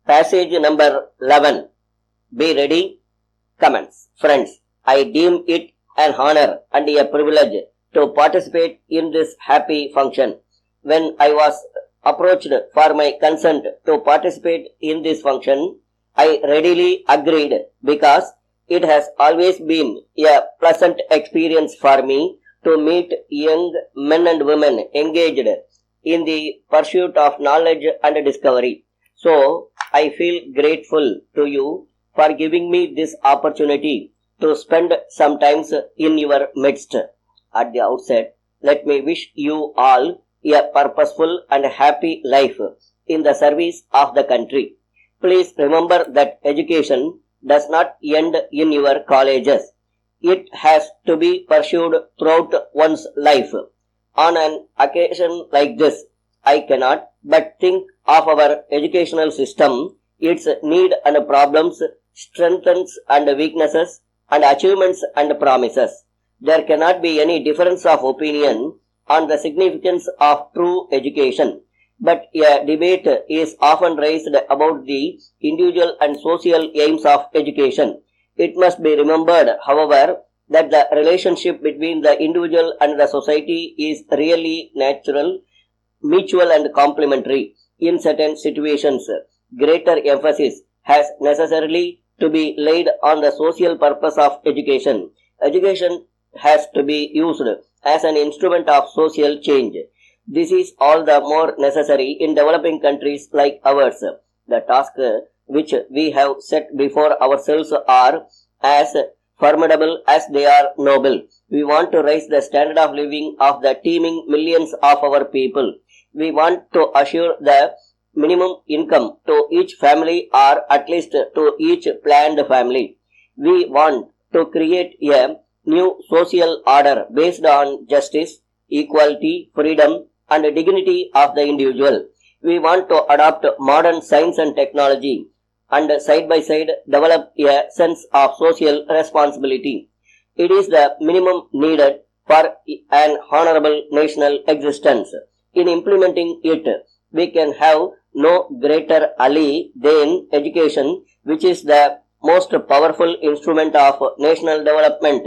Passage number 11. Be ready. Comments. Friends, I deem it an honor and a privilege to participate in this happy function. When I was approached for my consent to participate in this function, I readily agreed because it has always been a pleasant experience for me to meet young men and women engaged in the pursuit of knowledge and discovery. So, I feel grateful to you for giving me this opportunity to spend some time in your midst. At the outset, let me wish you all a purposeful and happy life in the service of the country. Please remember that education does not end in your colleges. It has to be pursued throughout one's life. On an occasion like this, I cannot but think of our educational system, its need and problems, strengths and weaknesses, and achievements and promises. There cannot be any difference of opinion on the significance of true education, but a debate is often raised about the individual and social aims of education. It must be remembered, however, that the relationship between the individual and the society is really natural, mutual and complementary. In certain situations, greater emphasis has necessarily to be laid on the social purpose of education. Education has to be used as an instrument of social change. This is all the more necessary in developing countries like ours. The task which we have set before ourselves are as formidable as they are noble. We want to raise the standard of living of the teeming millions of our people. We want to assure the minimum income to each family or at least to each planned family. We want to create a new social order based on justice, equality, freedom and dignity of the individual. We want to adopt modern science and technology and side by side develop a sense of social responsibility. It is the minimum needed for an honorable national existence. In implementing it, we can have no greater ally than education, which is the most powerful instrument of national development.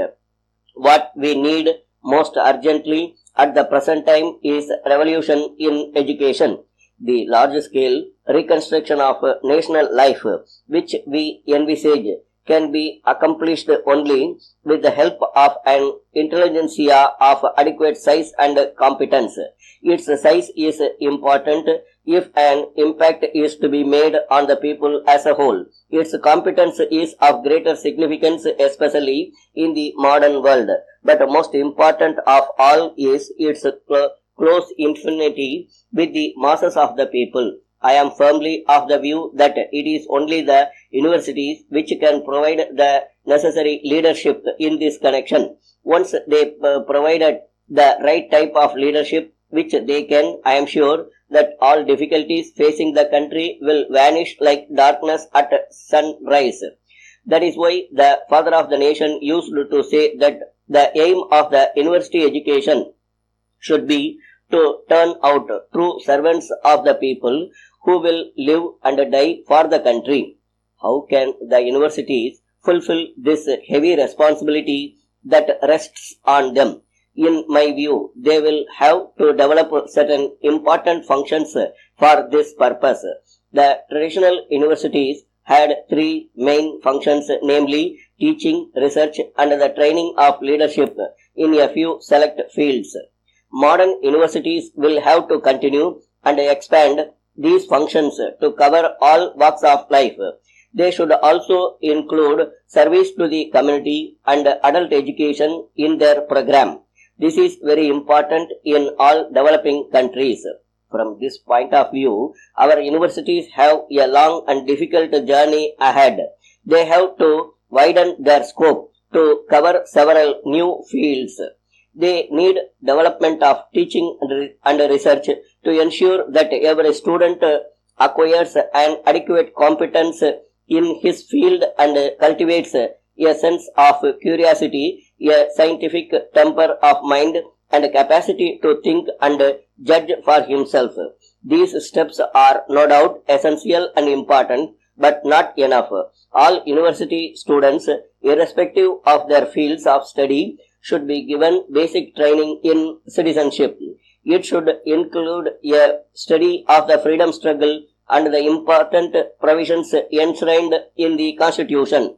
What we need most urgently at the present time is revolution in education. The large-scale reconstruction of national life, which we envisage, can be accomplished only with the help of an intelligentsia of adequate size and competence. Its size is important if an impact is to be made on the people as a whole. Its competence is of greater significance, especially in the modern world. But most important of all is its close infinity with the masses of the people. I am firmly of the view that it is only the universities which can provide the necessary leadership in this connection. Once they provided the right type of leadership, which they can, I am sure that all difficulties facing the country will vanish like darkness at sunrise. That is why the father of the nation used to say that the aim of the university education should be to turn out true servants of the people who will live and die for the country. How can the universities fulfill this heavy responsibility that rests on them? In my view, they will have to develop certain important functions for this purpose. The traditional universities had three main functions, namely teaching, research, and the training of leadership in a few select fields. Modern universities will have to continue and expand these functions to cover all walks of life. They should also include service to the community and adult education in their program. This is very important in all developing countries. From this point of view, our universities have a long and difficult journey ahead. They have to widen their scope to cover several new fields. They need development of teaching and research to ensure that every student acquires an adequate competence in his field and cultivates a sense of curiosity, a scientific temper of mind, and capacity to think and judge for himself. These steps are no doubt essential and important, but not enough. All university students, irrespective of their fields of study, should be given basic training in citizenship. It should include a study of the freedom struggle and the important provisions enshrined in the Constitution.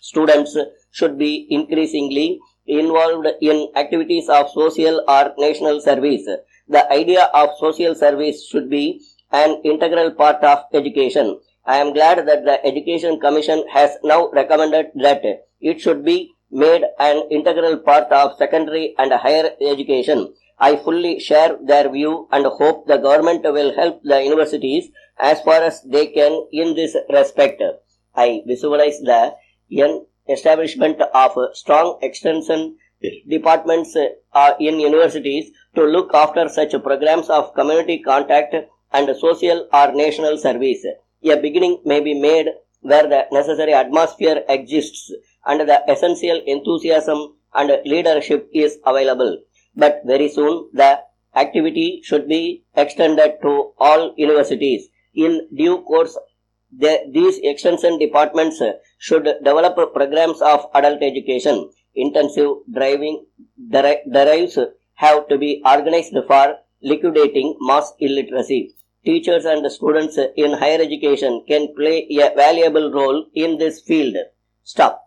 Students should be increasingly involved in activities of social or national service. The idea of social service should be an integral part of education. I am glad that the Education Commission has now recommended that it should be made an integral part of secondary and higher education. I fully share their view and hope the government will help the universities as far as they can in this respect. I visualize the establishment of strong extension departments in universities to look after such programs of community contact and social or national service. A beginning may be made where the necessary atmosphere exists and the essential enthusiasm and leadership is available. But very soon the activity should be extended to all universities. In due course, these extension departments should develop programs of adult education. Intensive drives have to be organized for liquidating mass illiteracy. Teachers and students in higher education can play a valuable role in this field. Stop.